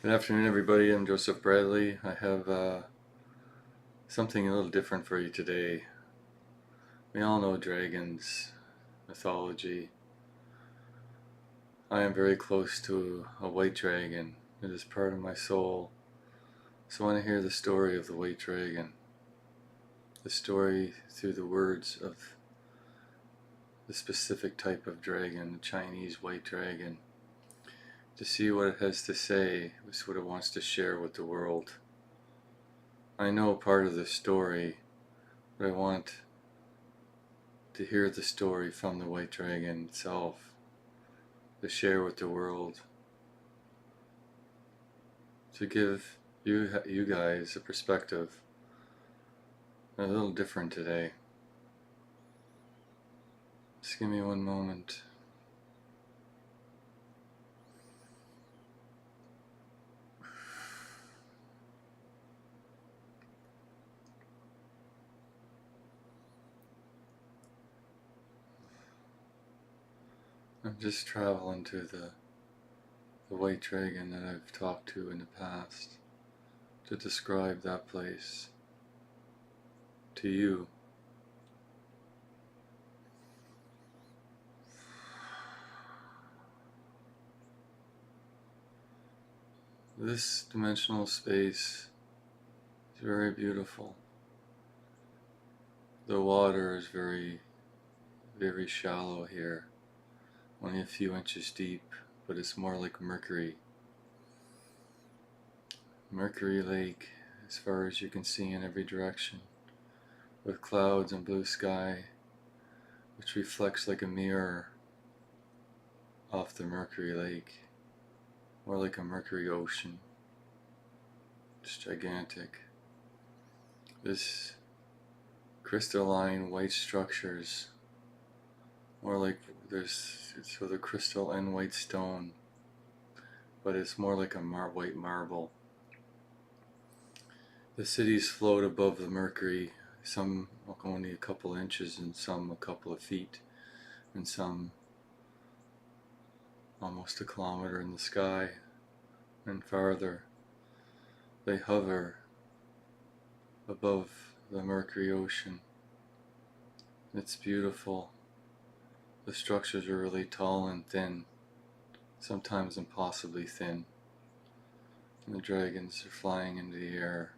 Good afternoon, everybody. I'm Joseph Bradley. I have something a little different for you today. We all know dragons, mythology. I am very close to a white dragon. It is part of my soul. So I want to hear the story of the white dragon. The story through the words of the specific type of dragon, the Chinese white dragon. To see what it has to say, what it wants to share with the world. I know part of the story, but I want to hear the story from the white dragon itself, to share with the world, to give you guys a perspective a little different today. Just give me one moment. I'm just traveling to the white dragon that I've talked to in the past to describe that place to you. This dimensional space is very beautiful. The water is very, very shallow here, only a few inches deep, but it's more like Mercury. Mercury Lake, as far as you can see in every direction, with clouds and blue sky, which reflects like a mirror off the Mercury Lake, more like a Mercury ocean. It's gigantic. This crystalline white structures, more like it's with a crystal and white stone, but it's more like a white marble. The cities float above the Mercury, some only a couple inches and some a couple of feet, and some almost a kilometer in the sky and farther. They hover above the Mercury Ocean. It's beautiful. The structures are really tall and thin, sometimes impossibly thin. And the dragons are flying into the air.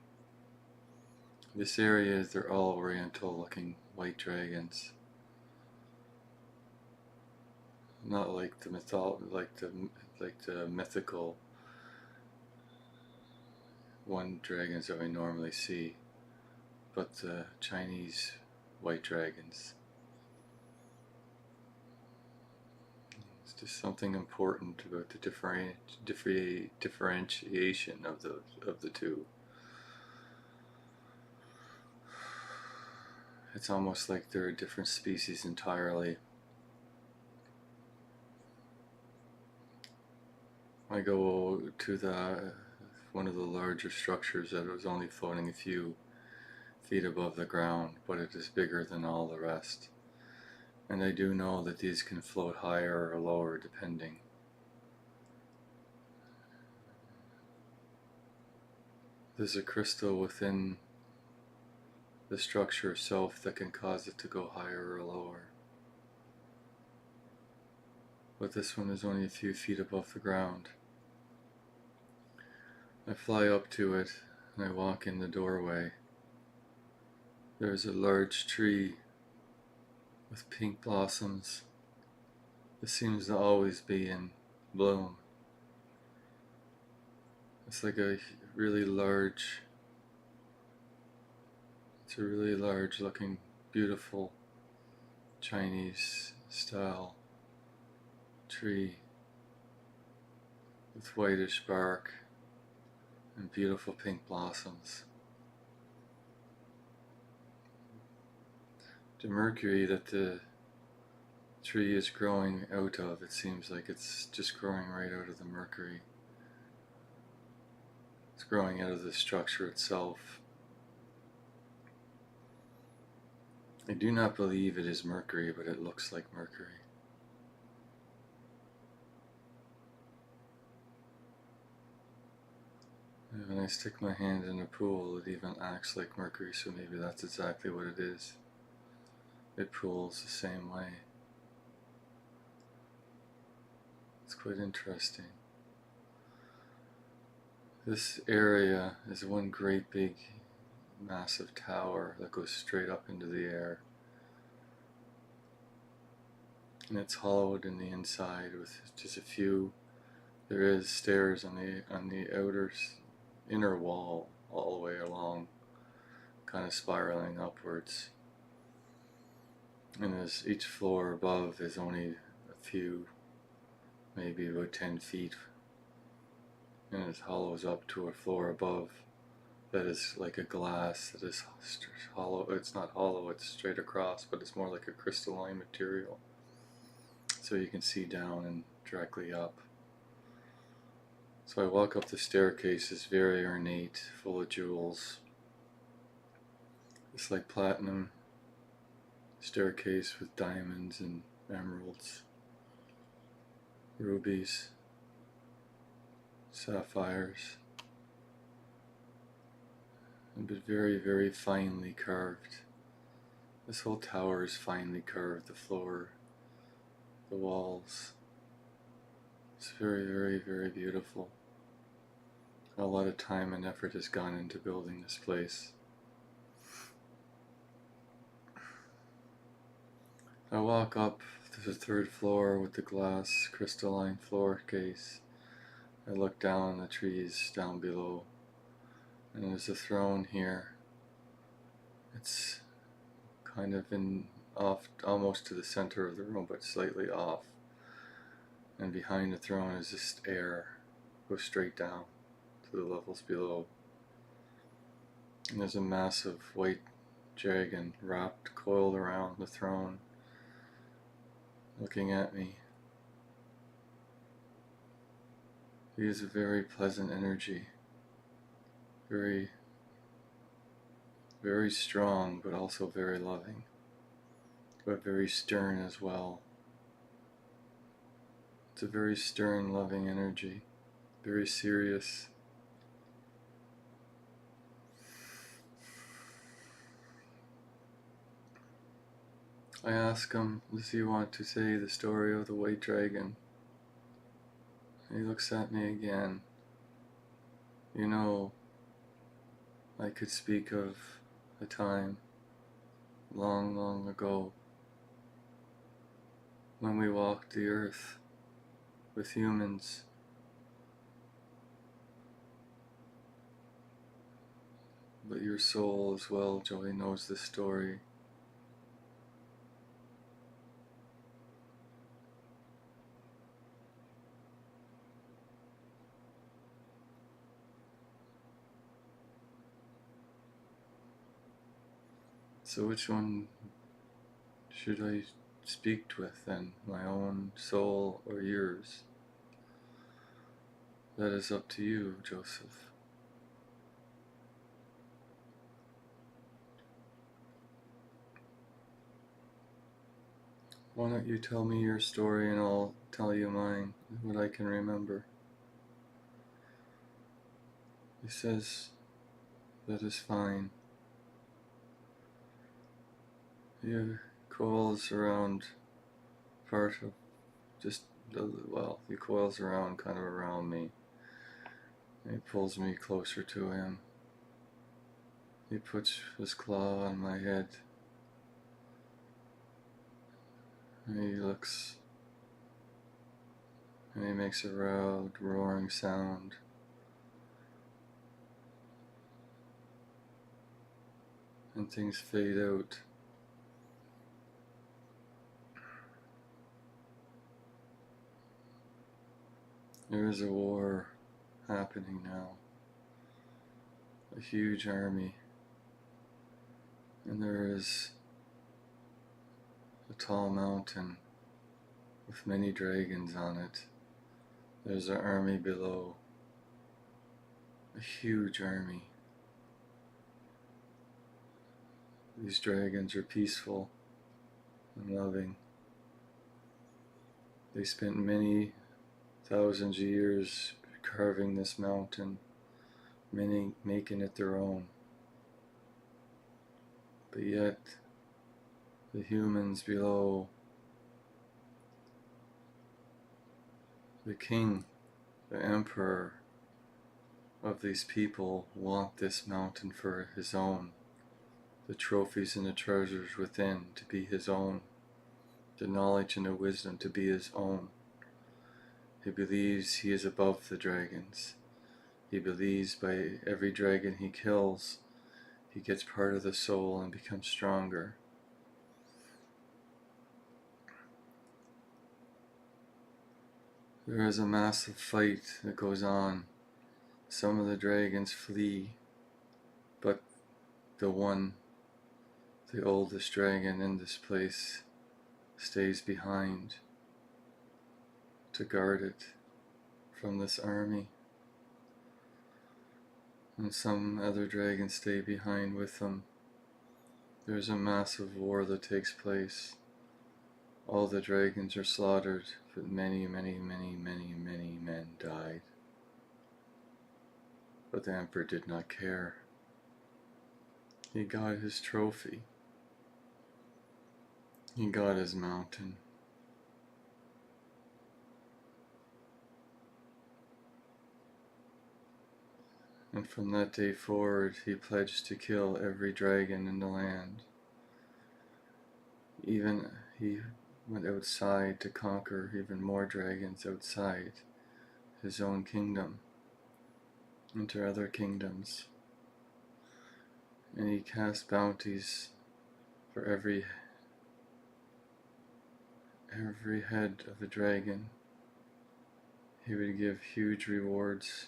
This area, they're all oriental looking white dragons. Not like the mythical one dragons that we normally see, but the Chinese white dragons. It's just something important about the differentiation of the two. It's almost like they're a different species entirely. I go to one of the larger structures that was only floating a few feet above the ground, but it is bigger than all the rest. And I do know that these can float higher or lower depending. There's a crystal within the structure itself that can cause it to go higher or lower. But this one is only a few feet above the ground. I fly up to it and I walk in the doorway. There's a large tree with pink blossoms. It seems to always be in bloom. It's like a really large, it's a really large looking, beautiful Chinese style tree with whitish bark and beautiful pink blossoms. The mercury that the tree is growing out of, it seems like it's just growing right out of the mercury. It's growing out of the structure itself. I do not believe it is mercury, but it looks like mercury. When I stick my hand in a pool, it even acts like mercury, so maybe that's exactly what it is. It pools the same way. It's quite interesting. This area is one great big massive tower that goes straight up into the air. And it's hollowed in the inside with just a few. There is stairs on the inner wall all the way along, kind of spiraling upwards. And as each floor above is only a few, maybe about 10 feet, and it hollows up to a floor above that is like a glass that is hollow. It's not hollow, it's straight across, but it's more like a crystalline material. So you can see down and directly up. So I walk up the staircase, it's very ornate, full of jewels. It's like platinum staircase with diamonds and emeralds, rubies, sapphires, but very, very finely carved. This whole tower is finely carved, the floor, the walls. It's very, very, very beautiful. A lot of time and effort has gone into building this place. I walk up to the third floor with the glass crystalline floor case. I look down the trees down below, and there's a throne here. It's kind of off, almost to the center of the room, but slightly off. And behind the throne is just air, goes straight down to the levels below. And there's a massive white dragon wrapped, coiled around the throne, looking at me. He has a very pleasant energy, very, very strong, but also very loving, but very stern as well. It's a very stern, loving energy, very serious. I ask him, does he want to say the story of the white dragon? He looks at me again. You know, I could speak of a time long, long ago when we walked the earth with humans. But your soul as well, Joey, knows this story. So which one should I speak with then? My own soul or yours? That is up to you, Joseph. Why don't you tell me your story and I'll tell you mine, what I can remember. He says, that is fine. He coils around part of he coils around kind of around me. And he pulls me closer to him. He puts his claw on my head. And he looks, and he makes a loud, roaring sound. And things fade out. There is a war happening now. A huge army. And there is a tall mountain with many dragons on it. There's an army below. A huge army. These dragons are peaceful and loving. They spent many thousands of years carving this mountain many making it their own. But yet, the humans below, the king, the emperor of these people, want this mountain for his own, the trophies and the treasures within to be his own, the knowledge and the wisdom to be his own. He believes he is above the dragons. He believes by every dragon he kills, he gets part of the soul and becomes stronger. There is a massive fight that goes on. Some of the dragons flee, but the oldest dragon in this place, stays behind to guard it from this army. And some other dragons stay behind with them. There's a massive war that takes place. All the dragons are slaughtered, but many men died. But the emperor did not care. He got his trophy. He got his mountain. And from that day forward, he pledged to kill every dragon in the land. Even he went outside to conquer even more dragons outside his own kingdom, into other kingdoms. And he cast bounties for every head of a dragon. He would give huge rewards.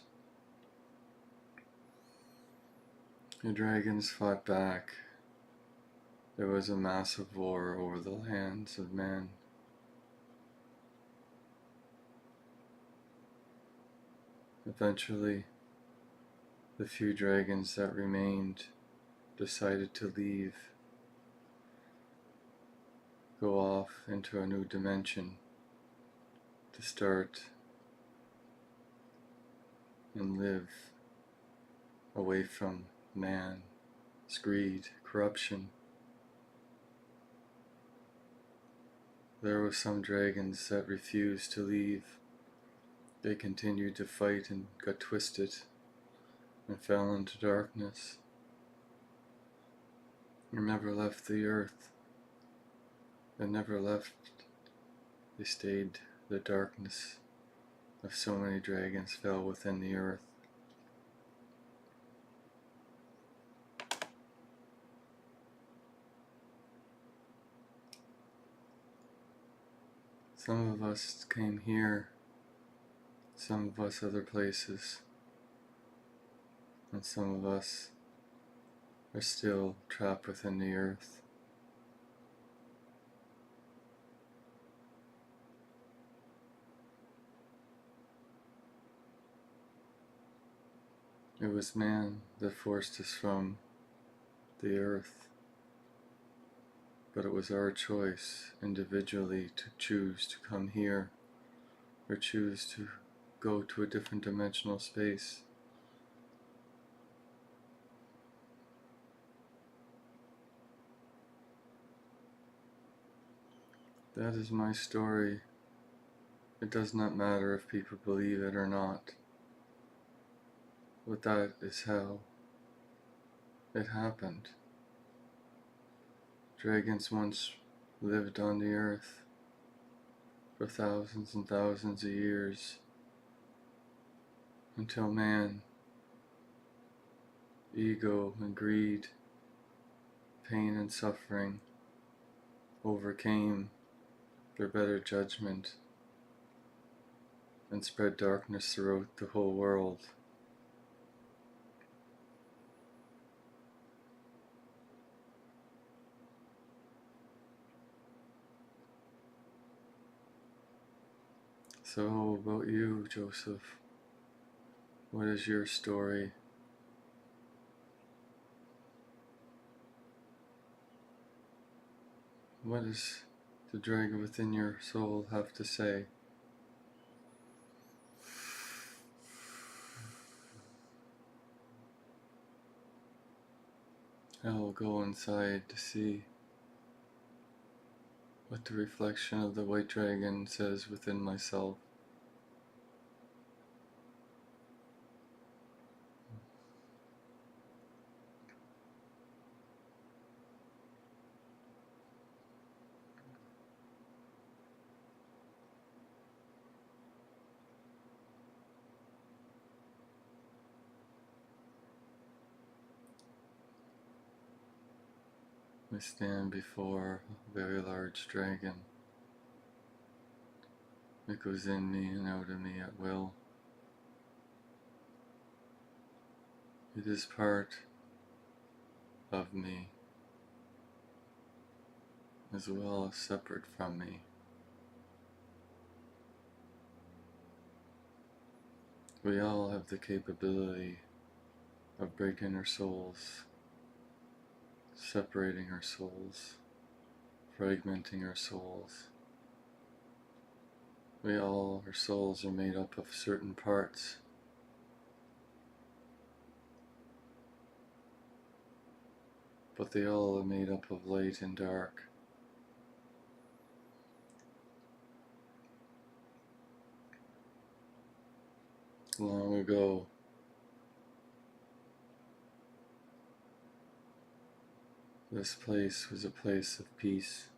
The dragons fought back. There was a massive war over the lands of men. Eventually, the few dragons that remained decided to leave, go off into a new dimension to start and live away from man's greed, corruption. There were some dragons that refused to leave. They continued to fight and got twisted and fell into darkness and never left the earth. They never left. They stayed. The darkness of so many dragons fell within the earth. Some of us came here, some of us other places, and some of us are still trapped within the earth. It was man that forced us from the earth, but it was our choice individually to choose to come here or choose to go to a different dimensional space. That is my story. It does not matter if people believe it or not, but that is how it happened. Dragons once lived on the earth for thousands and thousands of years until man, ego and greed, pain and suffering overcame their better judgment and spread darkness throughout the whole world. So how about you, Joseph? What is your story? What does the dragon within your soul have to say? I will go inside to see what the reflection of the white dragon says within myself. I stand before a very large dragon. It goes in me and out of me at will. It is part of me as well as separate from me. We all have the capability of breaking our souls, separating our souls, fragmenting our souls. Our souls are made up of certain parts. But they all are made up of light and dark. Long ago, this place was a place of peace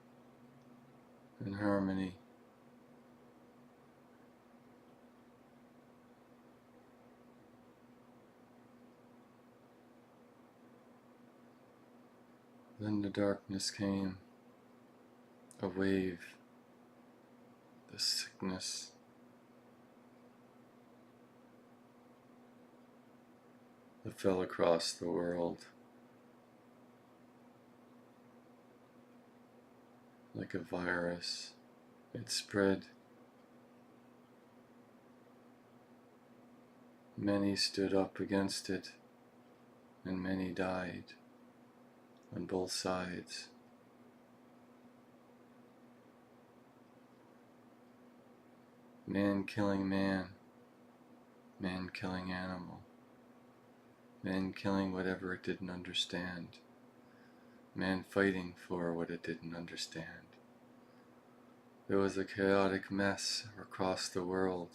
and harmony. Then the darkness came, a wave, the sickness, that fell across the world like a virus. It spread. Many stood up against it, and many died on both sides. Man killing man, man killing animal, man killing whatever it didn't understand, man fighting for what it didn't understand. There was a chaotic mess across the world.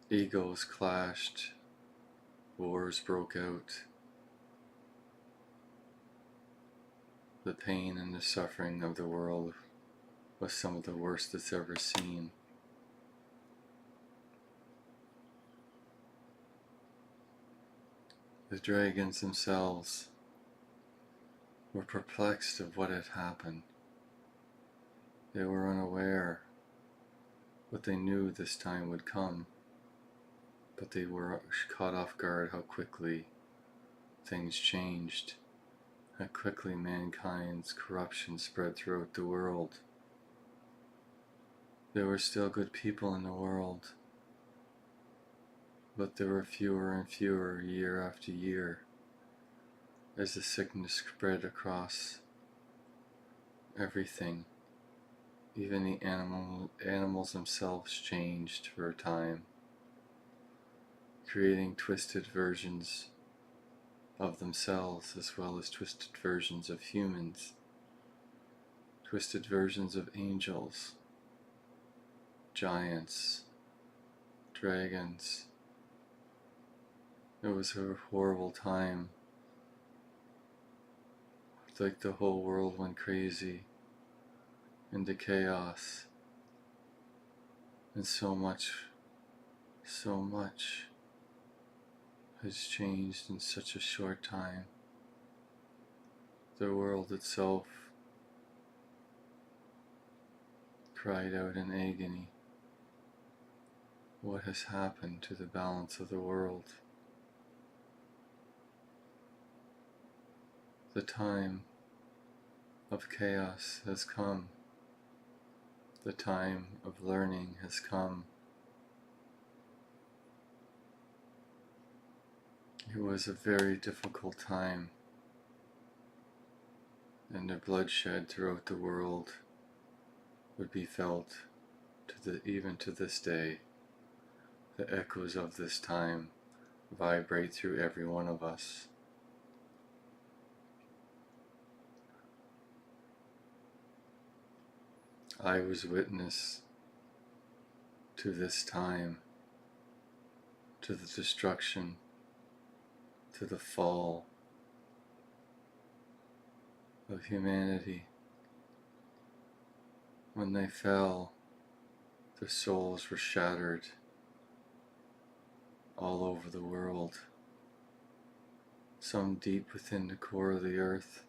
Egos clashed, wars broke out. The pain and the suffering of the world was some of the worst it's ever seen. The dragons themselves were perplexed of what had happened. They were unaware, but they knew this time would come. But they were caught off guard how quickly things changed, how quickly mankind's corruption spread throughout the world. There were still good people in the world, but there were fewer and fewer year after year as the sickness spread across everything. Even the animals themselves changed for a time, creating twisted versions of themselves as well as twisted versions of humans, twisted versions of angels, giants, dragons. It was a horrible time. It's like the whole world went crazy into chaos, and so much has changed in such a short time. The world itself cried out in agony. What has happened to the balance of the world? The time of chaos has come. The time of learning has come. It was a very difficult time, and the bloodshed throughout the world would be felt even to this day. The echoes of this time vibrate through every one of us. I was witness to this time, to the destruction, to the fall of humanity. When they fell, their souls were shattered all over the world, some deep within the core of the earth,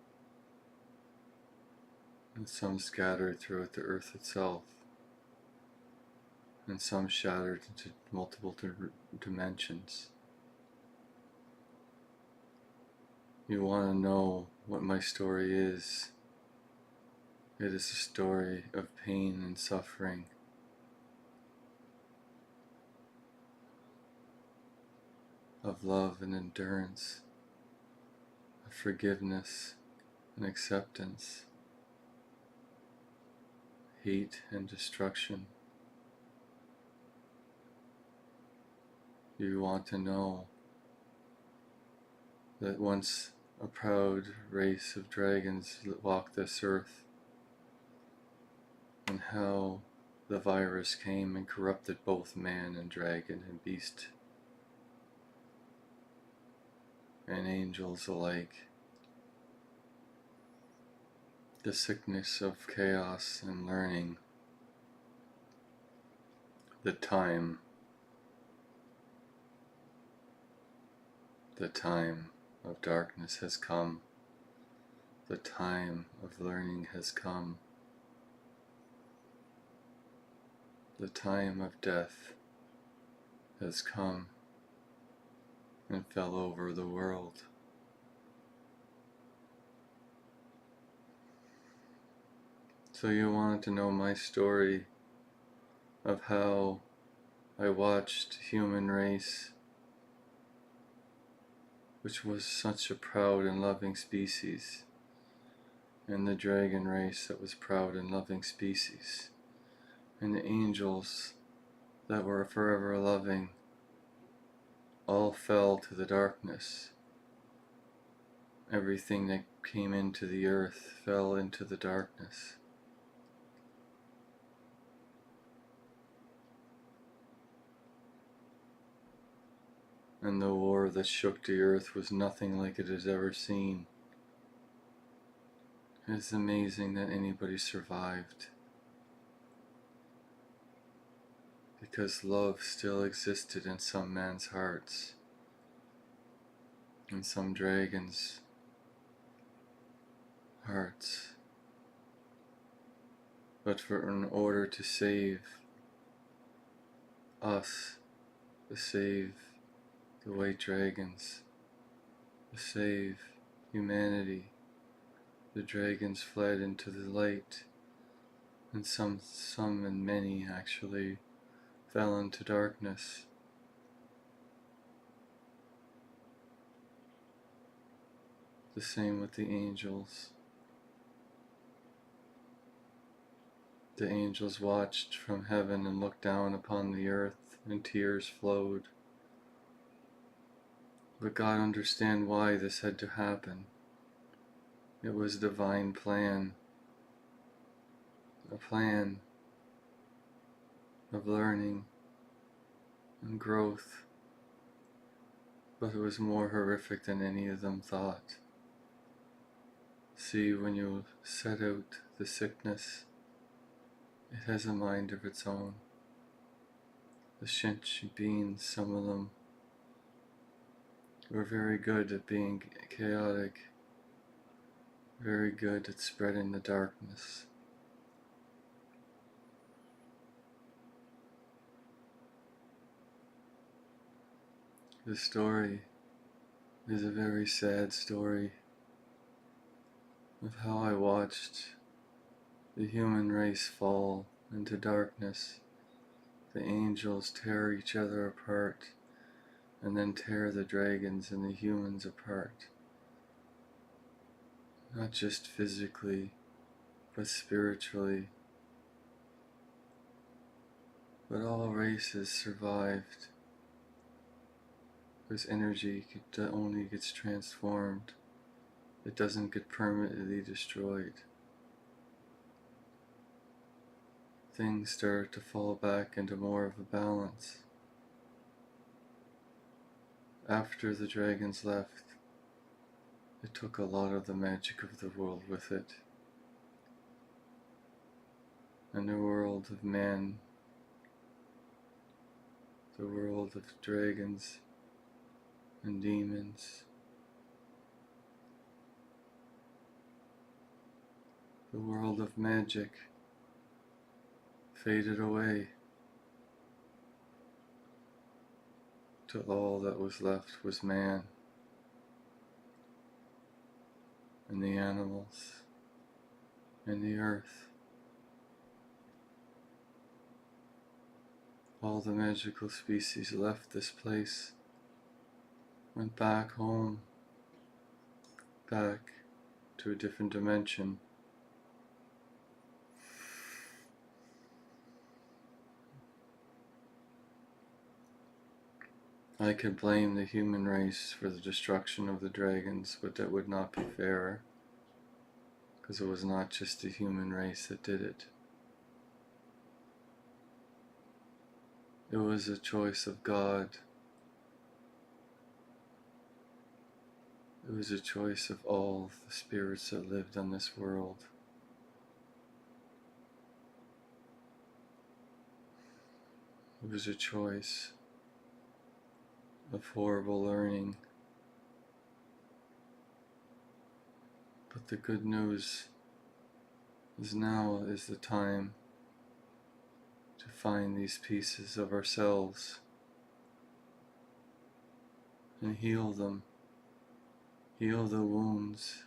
and some scattered throughout the earth itself, and some shattered into multiple dimensions. You want to know what my story is? It is a story of pain and suffering, of love and endurance, of forgiveness and acceptance, hate and destruction. You want to know that once a proud race of dragons walked this earth, and how the virus came and corrupted both man and dragon and beast and angels alike. The sickness of chaos and learning. The time of darkness has come. The time of learning has come. The time of death has come and fell over the world. So you want to know my story of how I watched human race, which was such a proud and loving species, and the dragon race that was proud and loving species, and the angels that were forever loving, all fell to the darkness. Everything that came into the earth fell into the darkness. And the war that shook the earth was nothing like it has ever seen. It's amazing that anybody survived, because love still existed in some man's hearts, in some dragons' hearts. But in order to save us, to save the white dragons, to save humanity, the dragons fled into the light, and some and many actually fell into darkness. The same with the angels. The angels watched from heaven and looked down upon the earth, and tears flowed. But God understood why this had to happen. It was a divine plan, a plan of learning and growth, but it was more horrific than any of them thought. See, when you set out the sickness, it has a mind of its own. The sentient beings, some of them, were very good at being chaotic, very good at spreading the darkness. The story is a very sad story of how I watched the human race fall into darkness, the angels tear each other apart, and then tear the dragons and the humans apart. Not just physically, but spiritually. But all races survived, because energy only gets transformed. It doesn't get permanently destroyed. things started to fall back into more of a balance. After the dragons left, it took a lot of the magic of the world with it. And the world of man, the world of dragons and demons, the world of magic faded away, till all that was left was man and the animals and the earth. All the magical species left this place, went back home, back to a different dimension. I could blame the human race for the destruction of the dragons, but that would not be fair, because it was not just the human race that did it. It was a choice of God. It was a choice of all the spirits that lived on this world. It was a choice of horrible learning. But the good news is now is the time to find these pieces of ourselves and heal them. Heal the wounds,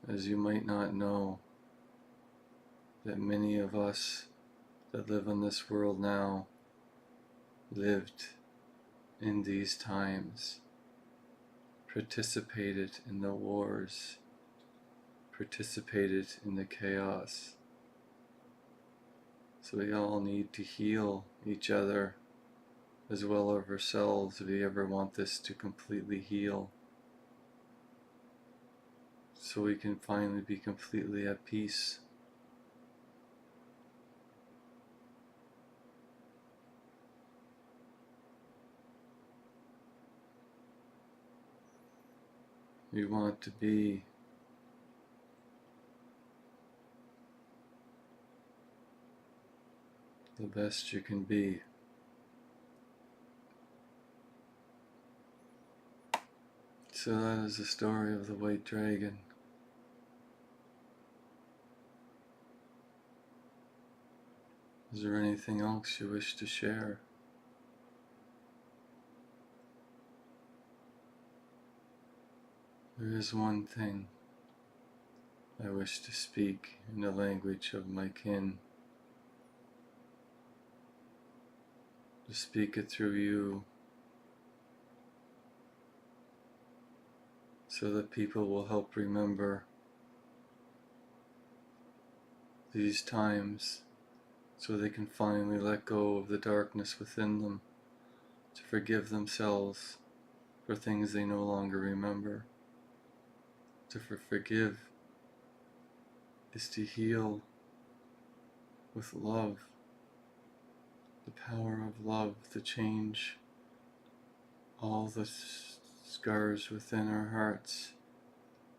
as you might not know that many of us that live on this world now lived in these times, participated in the wars, participated in the chaos. So we all need to heal each other as well as ourselves if we ever want this to completely heal, so we can finally be completely at peace. We want to be the best you can be. So that is the story of the White Dragon. Is there anything else you wish to share? There is one thing I wish to speak in the language of my kin, to speak it through you, so that people will help remember these times, so they can finally let go of the darkness within them, to forgive themselves for things they no longer remember. To forgive is to heal with love, the power of love to change all the scars within our hearts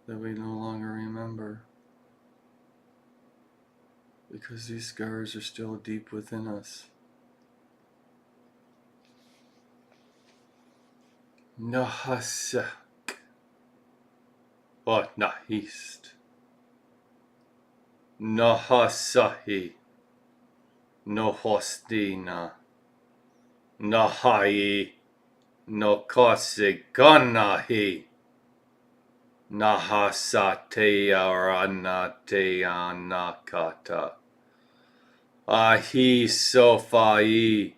that we no longer remember, because these scars are still deep within us. Nahasa Nahist Nahasahi Nohostina Nahai Nokosiganahi Nahasateyaranatayanakata Ahi Sofai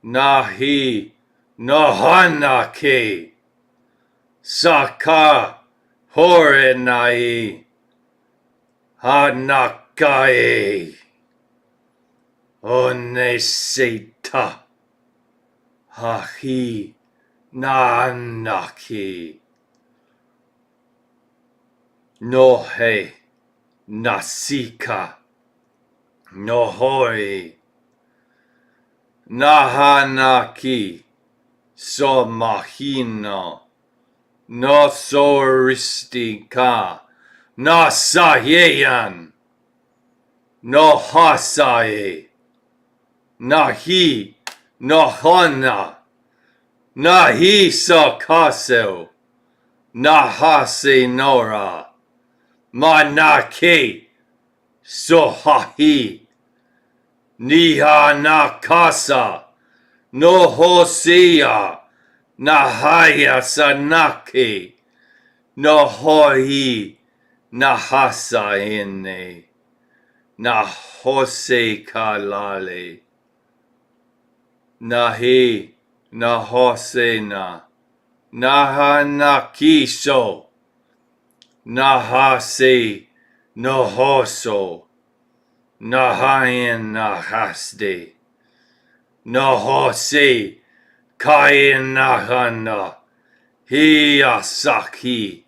Nahi Nohanaki Saka Horenai Hanakai Onesita Hahi Nanaki Nohe Nasika Nohori Nahanaki So Mahino No Soristika Na Sayeyan No Hasaye Nahi Nohana Nahi Sakaso Nahase Nora Manake Sohahi Niha Nakasa No Hosea Nahaya Sanake No Hoi Nahasa Ine Nahose Kalale Nahi Nahosena Nahanakiso Nahase Nohoso Nahayan Nahasde Nahose Kayan Nahana Hiyasaki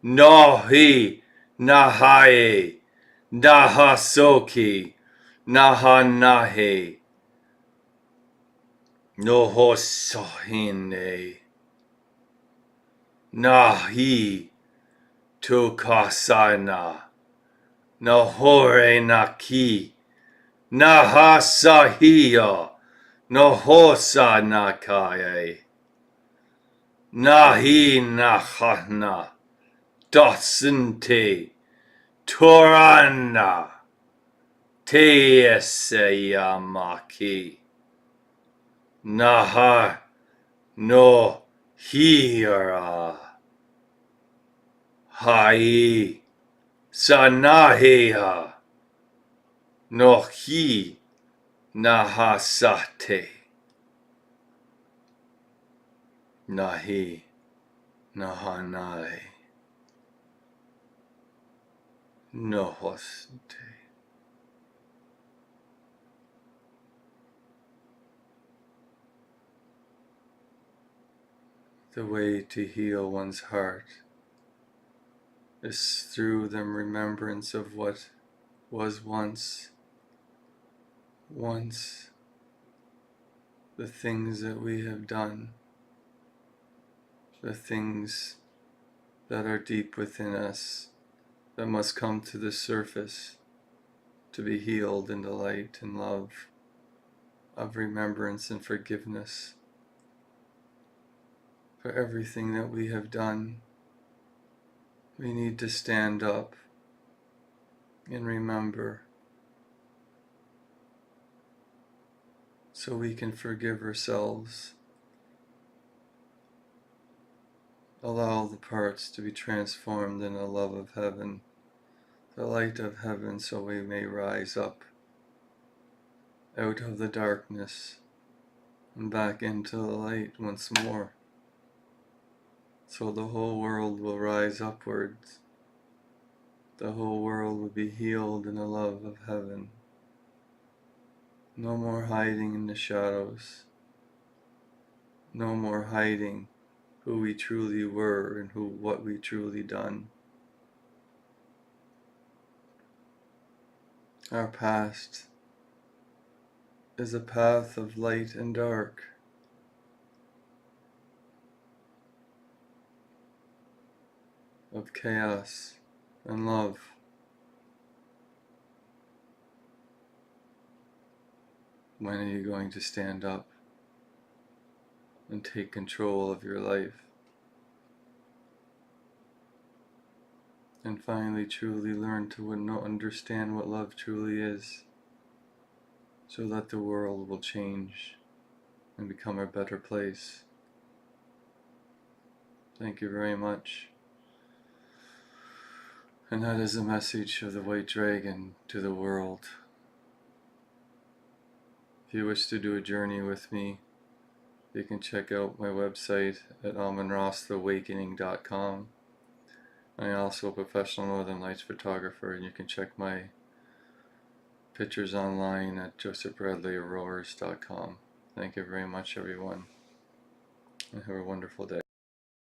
Nohi Nahaye Nahasoki Nahanahe Nohosohine Nahi Tukasana Nahore Naki Nahasahiya Nahosa Nakaye Nahi Nahana Dosente Torana Teeseyamaki Naha no Hira Hai Sanahea no Hi Nahasate Nahi Nahanai Nohoste. The way to heal one's heart is through the remembrance of what was once, the things that we have done, the things that are deep within us that must come to the surface to be healed in the light and love of remembrance and forgiveness for everything that we have done. We need to stand up and remember so we can forgive ourselves. Allow the parts to be transformed in the love of heaven, the light of heaven, so we may rise up out of the darkness and back into the light once more, so the whole world will rise upwards. The whole world will be healed in the love of heaven. No more hiding in the shadows. No more hiding who we truly were and what we truly done. Our past is a path of light and dark. Of chaos and love. When are you going to stand up and take control of your life? And finally truly learn to understand what love truly is, so that the world will change and become a better place. Thank you very much. And that is the message of the White Dragon to the world. If you wish to do a journey with me, you can check out my website at almanrosstheawakening.com. I'm also a professional Northern Lights photographer, and you can check my pictures online at josephbradleyaurores.com. Thank you very much, everyone, and have a wonderful day.